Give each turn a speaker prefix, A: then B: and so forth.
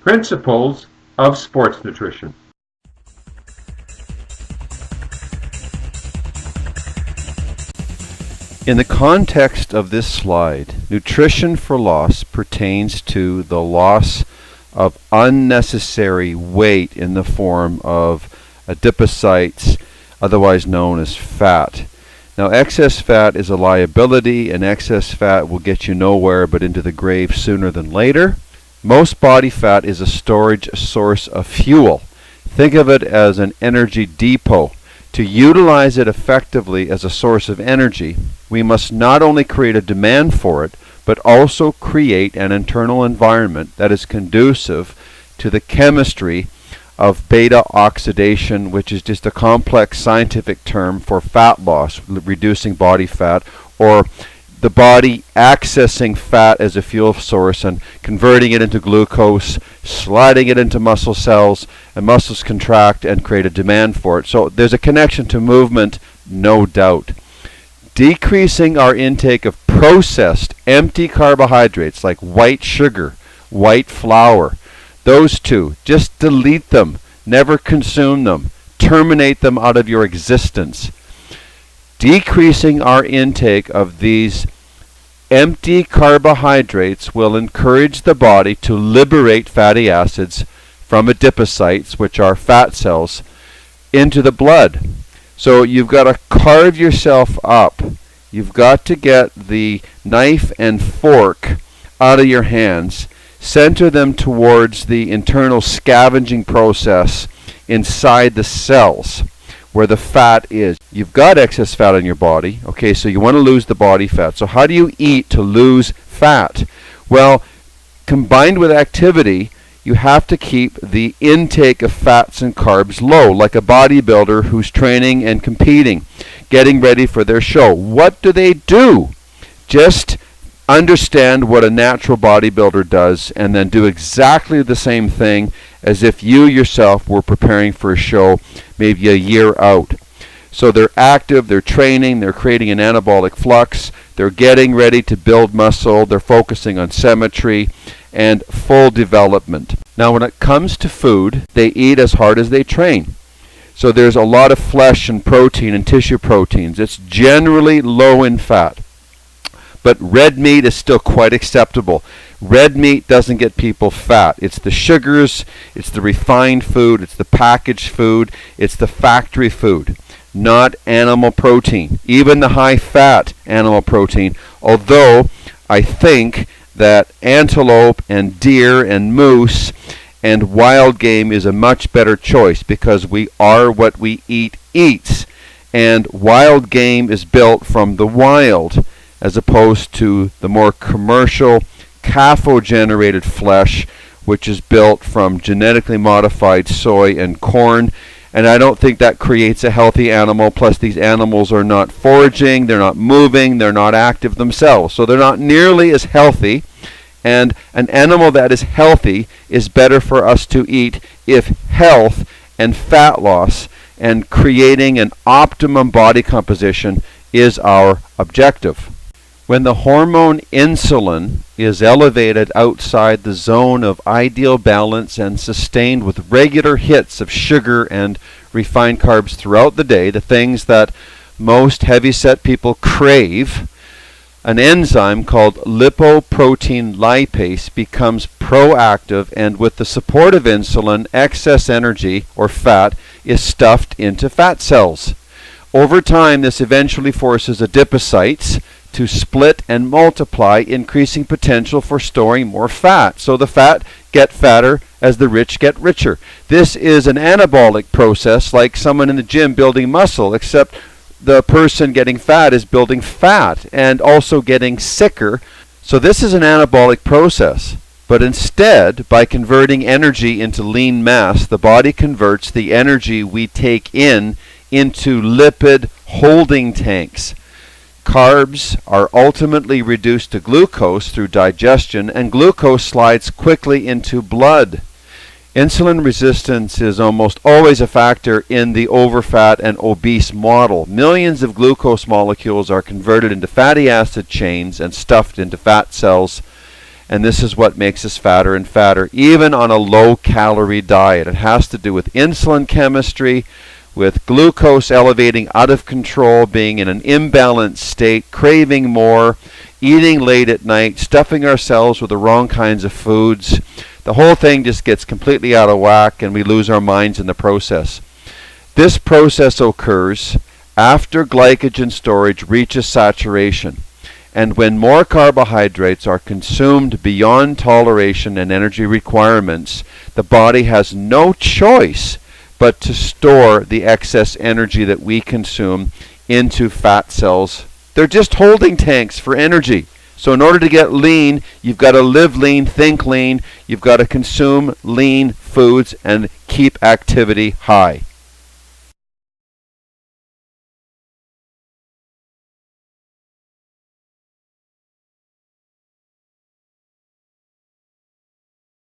A: Principles of sports nutrition.
B: In the context of this slide, nutrition for loss pertains to the loss of unnecessary weight in the form of adipocytes, otherwise known as fat. Now, excess fat is a liability, and excess fat will get you nowhere but into the grave sooner than later. Most body fat is a storage source of fuel. Think of it as an energy depot. To utilize it effectively as a source of energy, we must not only create a demand for it, but also create an internal environment that is conducive to the chemistry of beta oxidation, which is just a complex scientific term for fat loss, reducing body fat, or the body accessing fat as a fuel source and converting it into glucose, sliding it into muscle cells, and muscles contract and create a demand for it. So there's a connection to movement, no doubt. Decreasing our intake of processed empty carbohydrates like white sugar, white flour, those two, just delete them, never consume them, terminate them out of your existence. Decreasing our intake of these empty carbohydrates will encourage the body to liberate fatty acids from adipocytes, which are fat cells, into the blood. So you've got to carve yourself up. You've got to get the knife and fork out of your hands, center them towards the internal scavenging process inside the cells where the fat is. You've got excess fat in your body, okay, so you want to lose the body fat. So how do you eat to lose fat? Well, combined with activity, you have to keep the intake of fats and carbs low, like a bodybuilder who's training and competing, getting ready for their show. What do? Just understand what a natural bodybuilder does and then do exactly the same thing as if you yourself were preparing for a show maybe a year out. So they're active, they're training, they're creating an anabolic flux, they're getting ready to build muscle, they're focusing on symmetry and full development. Now when it comes to food, they eat as hard as they train. So there's a lot of flesh and protein and tissue proteins. It's generally low in fat. But red meat is still quite acceptable. Red meat doesn't get people fat. It's the sugars, it's the refined food, it's the packaged food, it's the factory food, not animal protein, even the high-fat animal protein, although I think that antelope and deer and moose and wild game is a much better choice because we are what we eat eats, and wild game is built from the wild as opposed to the more commercial CAFO-generated flesh, which is built from genetically modified soy and corn. And I don't think that creates a healthy animal. Plus, these animals are not foraging, they're not moving, they're not active themselves. So they're not nearly as healthy. And an animal that is healthy is better for us to eat if health and fat loss and creating an optimum body composition is our objective. When the hormone insulin is elevated outside the zone of ideal balance and sustained with regular hits of sugar and refined carbs throughout the day, the things that most heavy-set people crave, an enzyme called lipoprotein lipase becomes proactive, and with the support of insulin, excess energy, or fat, is stuffed into fat cells. Over time, this eventually forces adipocytes to split and multiply, increasing potential for storing more fat. So the fat get fatter as the rich get richer. This is an anabolic process, like someone in the gym building muscle, except the person getting fat is building fat and also getting sicker. So this is an anabolic process. But instead, by converting energy into lean mass, the body converts the energy we take in into lipid holding tanks. Carbs are ultimately reduced to glucose through digestion, and glucose slides quickly into blood. Insulin resistance is almost always a factor in the overfat and obese model. Millions of glucose molecules are converted into fatty acid chains and stuffed into fat cells, And this is what makes us fatter and fatter, even on a low-calorie diet. It has to do with insulin chemistry, with glucose elevating out of control, being in an imbalanced state, craving more, eating late at night, stuffing ourselves with the wrong kinds of foods. The whole thing just gets completely out of whack, and we lose our minds in the process. This process occurs after glycogen storage reaches saturation, and when more carbohydrates are consumed beyond toleration and energy requirements, the body has no choice but to store the excess energy that we consume into fat cells. They're just holding tanks for energy. So in order to get lean, you've got to live lean, think lean, you've got to consume lean foods and keep activity high.